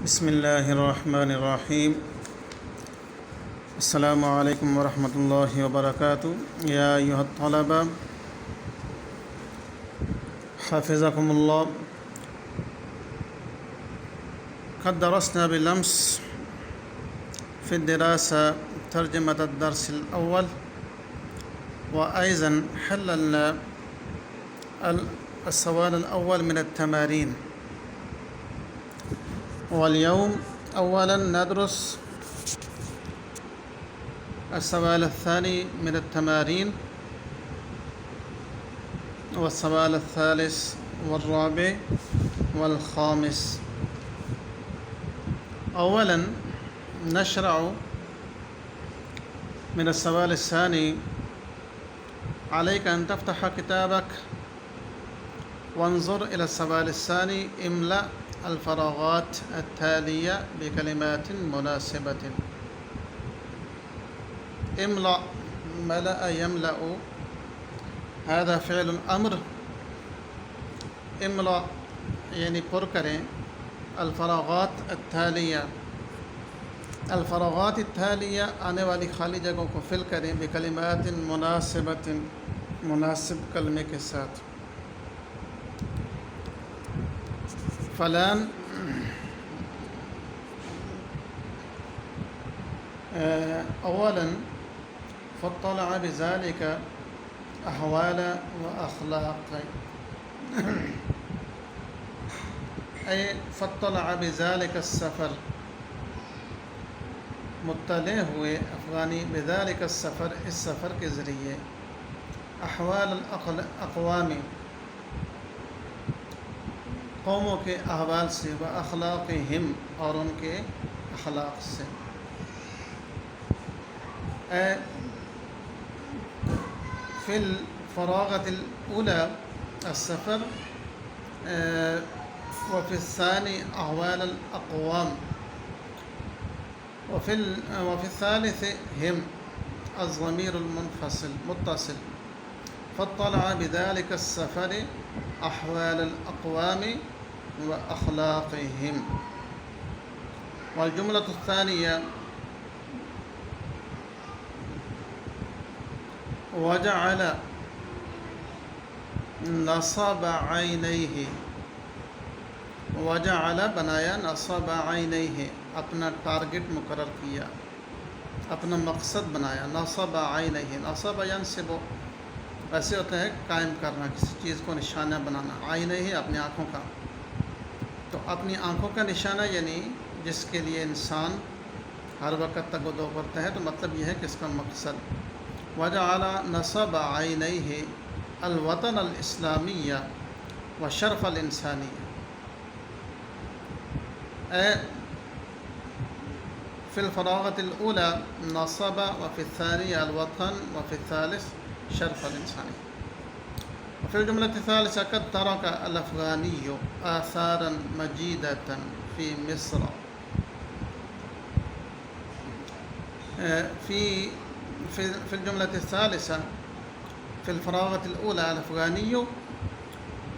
بسم اللہ الرحمن الرحیم۔ السلام علیکم ورحمۃ اللہ وبرکاتہ۔ یا ایھا الطلبہ حفظکم اللہ، قد درسنا بالأمس في الدراسة ترجمة الدرس الأول، وأيضا حللنا السؤال الأول من التمارين، واليوم أولا ندرس السؤال الثاني من التمارين، والسؤال الثالث والرابع والخامس. أولا نشرع من السؤال الثاني. عليك أن تفتح كتابك وانظر إلى السؤال الثاني. املأ الفراغات التالية بكلمات مناسبة. املأ، ملأ، يملأ، هذا فعل الأمر. املأ یعنی پر کریں. الفراغات التالیہ، الفراغات التالیہ آنے والی خالی جگہوں کو فل کریں بکلمات مناسبت، مناسب کلمے کے ساتھ. فلان اولا فاطلع بذلك احوال واخلاق، اے فاطلع بذلك السفر، مطلع ہوئے افغانی بذلك السفر، اس سفر کے ذریعے. احوال الاقوام، قوموں کے احوال سے، و اخلاقہم، اور ان کے اخلاق سے. فی الفراغة الأولى السفر، وفي الثاني أحوال الأقوام، وفي الثالث هم الضمير المنفصل متصل. فاطلع بذلك السفر أحوال الأقوام وأخلاقهم. والجملة الثانية وجعل نصب عینیہ، وجعل بنایا، نصب عینیہ اپنا ٹارگٹ مقرر کیا، اپنا مقصد بنایا. نصب عینیہ، نصب ینصب ایسے ہوتا ہے قائم کرنا، کسی چیز کو نشانہ بنانا. عینیہ اپنی آنکھوں کا، تو اپنی آنکھوں کا نشانہ یعنی جس کے لیے انسان ہر وقت تگ و دو کرتا ہے، تو مطلب یہ ہے کہ اس کا مقصد. وجعل نصب عینیہ الوطن الاسلامیہ وشرف الانسانیہ. فی الفراغة الأولى نصب، وفي الثانية الوطن، وفي الثالث شرف الإنسانية. وفي الجملة الثالثة قد ترك الأفغاني آثارا مجيدة في مصر. في الجملة الثالثة في الفراغة الأولى الأفغاني،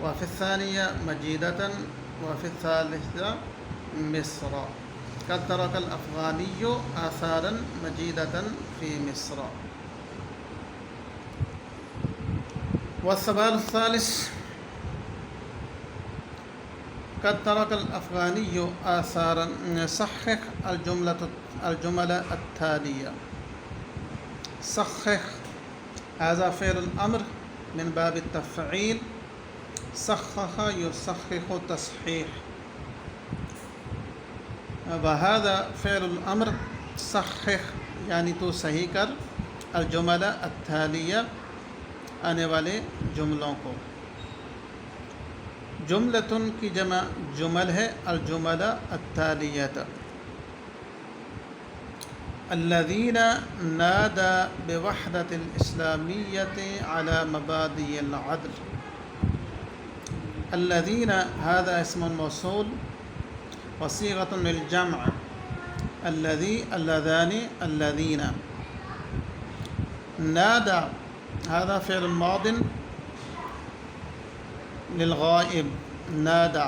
وفي الثانية مجيدة، وفي الثالثة مصر. قد ترك الأفغاني آثارا مجيدة في مصر. والسؤال الثالث قد ترك الأفغاني آثارا. صحح الجمل التالية. صحح هذا فعل الأمر من باب التفعيل. صحح يصحح تصحيح، وهذا فعل الأمر. صحح یعنی تو صحیح کر الجمل التالیہ آنے والے جملوں کو. جملتن کی جمع جمل ہے، الجمل التالیہ. الذين نادى بوحدة الإسلامية على مبادئ العدل. الذين هذا اسم موصول وصيغة للجمع. الذي، اللذان، الذين. نادى هذا فعل ماض للغائب، نادى.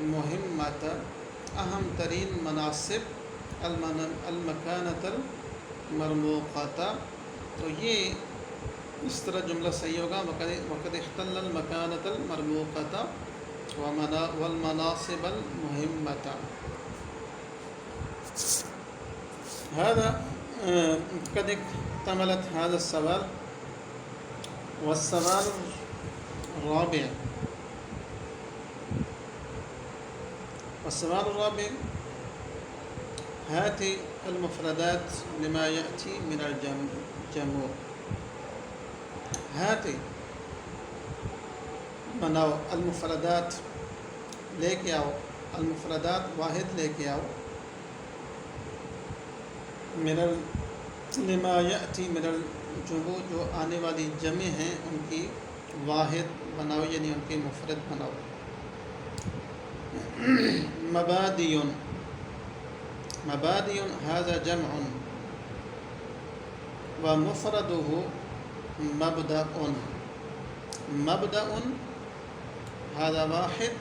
المہمۃ اہم ترین مناصب المکانۃ المرموقۃ. تو یہ اس طرح جملہ صحیح ہوگا وقد احتل المکانۃ المرموقۃ والمناصب المہمۃ. هذا قد اكتملت هذا السؤال. والسؤال الرابع هات المفردات لما يأتي من الجموع. هات بناؤ المفردات لے کے آؤ، المفردات واحد لے کے آؤ، لما یأتی من الجموع جو آنے والی جمع ہیں ان کی واحد بناؤ، یعنی ان کی مفرد بناؤ. مبادی هذا جمع ومفرده مبدأ. مبدأ هذا واحد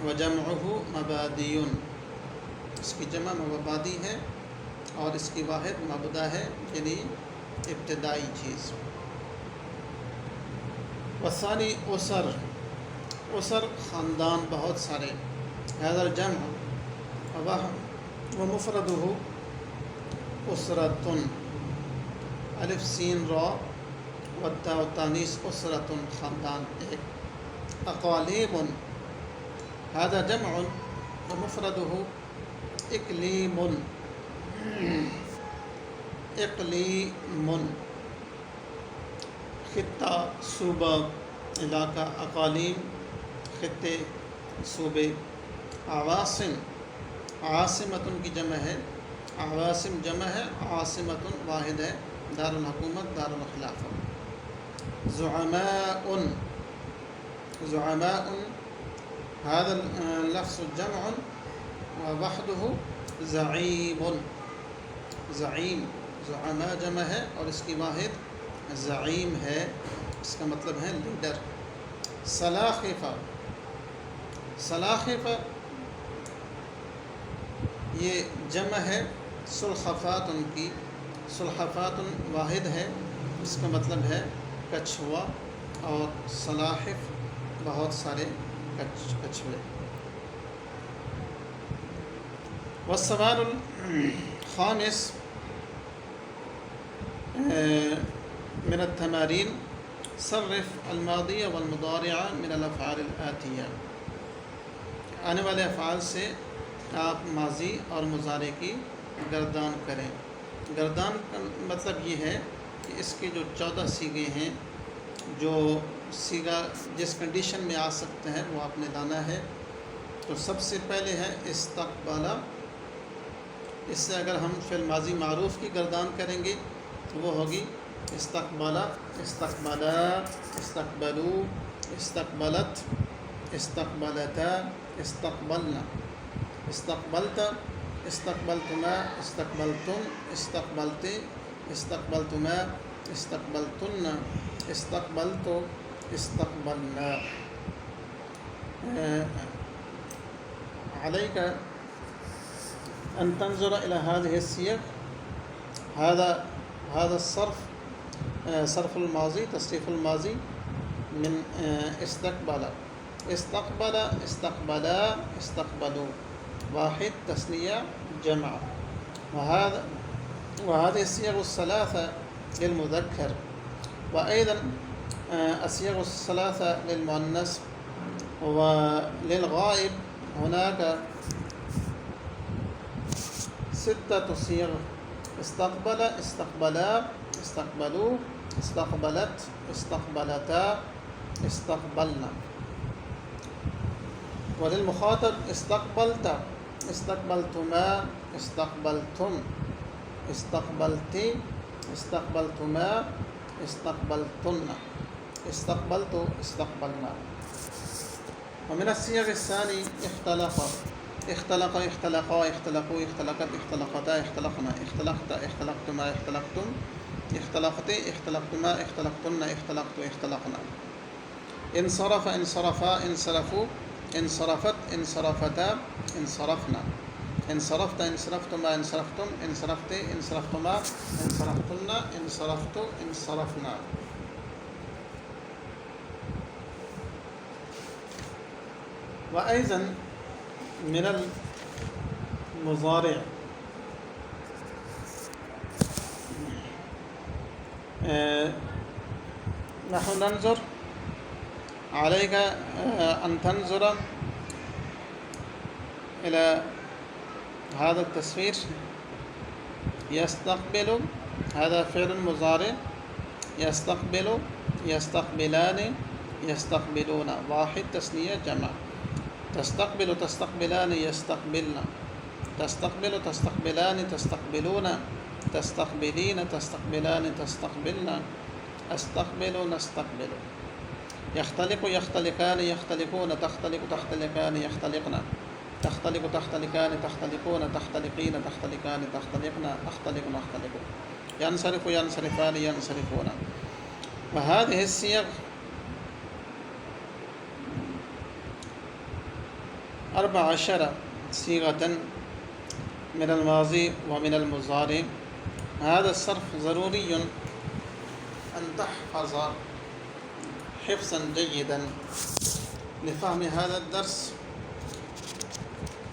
وجمعه مبادی. اس کی جمع مبادی ہے اور اس کی واحد مبدا ہے، یعنی ابتدائی چیز. والثانی اسر خاندان بہت سارے. هذا الجمع ومفرده اسرۃ الف سین را والتاء والتانیث اسرۃ خاندان ایک. اقالیم هذا جمع ومفرده اقلیم. اقلیم خطہ صوبہ علاقہ، اقالیم خطے صوبے. عواصم عاصمتن کی جمع ہے، عواصم جمع ہے، عاصمتن واحد ہے، دار الحکومت دار الخلافہ. زعماء هذا اللفظ جمع ووحده زعیم. زعیم زعماء جمع ہے اور اس کی واحد زعیم ہے، اس کا مطلب ہے لیڈر. سلاخفہ یہ جمع ہے سلخفات ان کی. سلخفات واحد ہے، اس کا مطلب ہے کچھوا، اور سلاحف بہت سارے کچھوے. والسؤال الخامس من التمارين صرف الماضی والمضارع من الافعال الآتیہ. آنے والے افعال سے آپ ماضی اور مضارع کی گردان کریں. گردان کا مطلب یہ ہے کہ اس کے جو 14 سیغے ہیں، جو سیغہ جس کنڈیشن میں آ سکتے ہیں وہ آپ نے لانا ہے. تو سب سے پہلے ہے استقبالا. اس سے اگر ہم فعل ماضی معروف کی گردان کریں گے تو وہ ہوگی استقبالا، استقبالا، استقبلو، استقبلت، استقبلتا، استقبلنا، استقبلت، استقبلتما، استقبلتم، استقبلتی، استقبلتما، استقبلتن، استقبلتو، استقبلنا. عليك أن تنظر إلى هذه الصيغ. هذا الصرف صرف الماضي، تصريف الماضي من استقبل. استقبل، استقبلا، استقبلوا، واحد تثنية جمع. وهذه الصيغ الثلاثة للمذكر، وأيضا الصيغ الثلاثة للمؤنث. وللغائب هناك 6 صيغ: استقبل، استقبلا، استقبلوا، استقبلت، استقبلتا، استقبلنا. وللمخاطب استقبلت، استقبلتما، استقبلتم، استقبلتی، استقبلتما، استقبلتن، استقبلت، استقبلنا. ومن الصيغ الثاني اختلف، اختلق، اختلقا، اختلقوا، اختلقت، اختلقتا، اختلقنا، اختلقت، اختلقتما، اختلقتم، اختلقت، اختلقتما، اختلقتن، اختلقت، اختلقنا. انصرف، انصرفا، انصرفوا، انصرفت انصرفتا انصرفنا انصرفت انصرفتما انصرفتم انصرفت انصرفتما انصرفتن انصرفت انصرفنا. وأيضا من المضارع نحن ننظر عليك أن تنظر إلى هذا التصوير. يستقبل هذا فعل مضارع يستقبل يستقبلان يستقبلون واحد تثنية جمع. تستقبل تستقبلان يستقبلن تستقبل تستقبلان تستقبلون تستقبلين تستقبلان تستقبلن أستقبل نستقبل. يختلق يختلقان يختلقون تختلق تختلقان يختلقن تختلق تختلقان تختلقون تختلقين تختلقان تختلقن أختلق نختلق. ينصرف ينصرفان ينصرفون. وهذه الصيغ 14 صيغة من الماضي ومن المضارع. هذا الصرف ضروري أن تحفظ حفظا جيدا لفهم هذا الدرس.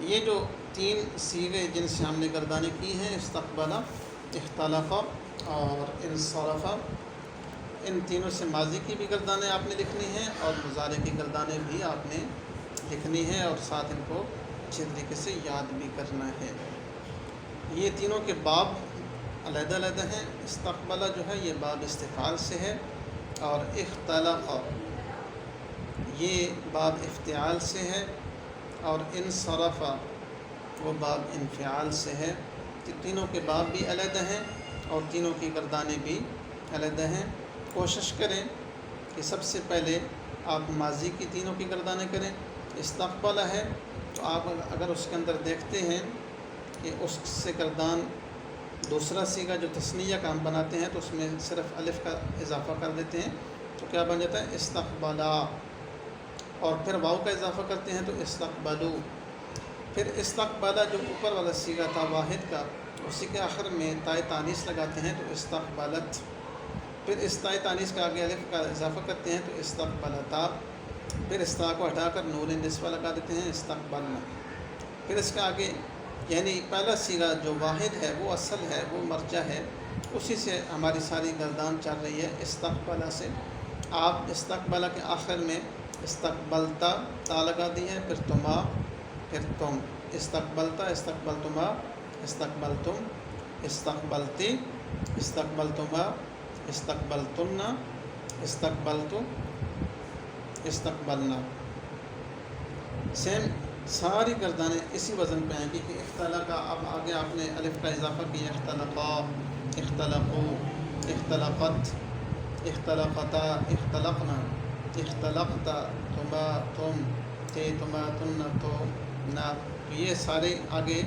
یہ جو 3 صیغے جن سے ہم نے گردانی کی ہیں استقبل اختلف اور انصرف، ان تینوں سے ماضی کی بھی گردانیں آپ نے لکھنی ہیں اور مضارع کی گردانیں بھی آپ نے لکھنی ہیں اور ساتھ ان کو اچھے طریقے سے یاد بھی کرنا ہے. یہ تینوں کے باب علیحدہ علیحدہ ہیں. استقبل جو ہے یہ باب استفعال سے ہے اور اختلف یہ باب افتعال سے ہے اور انصرف وہ باب انفعال سے ہے. تینوں کے باب بھی علیحدہ ہیں اور تینوں کی گردانیں بھی علیحدہ ہیں. کوشش کریں کہ سب سے پہلے آپ ماضی کی تینوں کی گردانیں کریں. استقبل ہے تو آپ اگر اس کے اندر دیکھتے ہیں کہ اس سے گردان دوسرا صیغہ جو تثنیہ کا ہم بناتے ہیں تو اس میں صرف الف کا اضافہ کر دیتے ہیں تو کیا بن جاتا ہے استقبلا، اور پھر واو کا اضافہ کرتے ہیں تو استقبلو. پھر استقبلا جو اوپر والا صیغہ تھا واحد کا اسی کے آخر میں تائے تانیث لگاتے ہیں تو استقبلت. پھر اس تائے تانیث کا آگے الف کا اضافہ کرتے ہیں تو استقبلتا. پھر اس تا کو ہٹا کر نون نسوہ لگا دیتے ہیں استقبلنا. پھر اس کا آگے یعنی پہلا صیغہ جو واحد ہے وہ اصل ہے، وہ مرجع ہے، اسی سے ہماری ساری گردان چل رہی ہے استقبلا سے. آپ استقبلا کے آخر میں استقبلتا تا لگا دی ہے، پھر تما، پھر تم. استقبلتا استقبلتما استقبلتم استقبلتی استقبلتما استقبلتن استقبلتو استقبلنا. سیم ساری گردانیں اسی وزن پہ آئیں گی کہ اختلقا، اب آگے آپ نے الف کا اضافہ کیا، اختلقا اختلقو اختلقت اختلقتا اختلقنا اختلقتا تما تم تے تما تن تو نا. یہ سارے آگے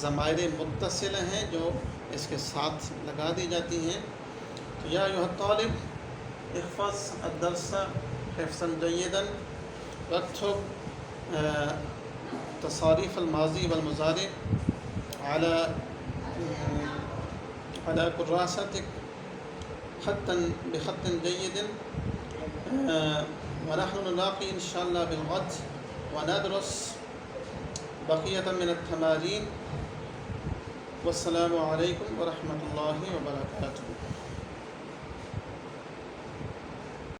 ضمائر متصل ہیں جو اس کے ساتھ لگا دی جاتی ہیں. تو یا ایھا الطالب احفظ الدرس حفظا جیدا واکتب تصاریف الماضی والمضارع على كراستك خطا بخط جيد. ونحن نلاقي إن شاء الله بالغد وندرس بقية من التمارين. والسلام عليكم ورحمة الله وبركاته.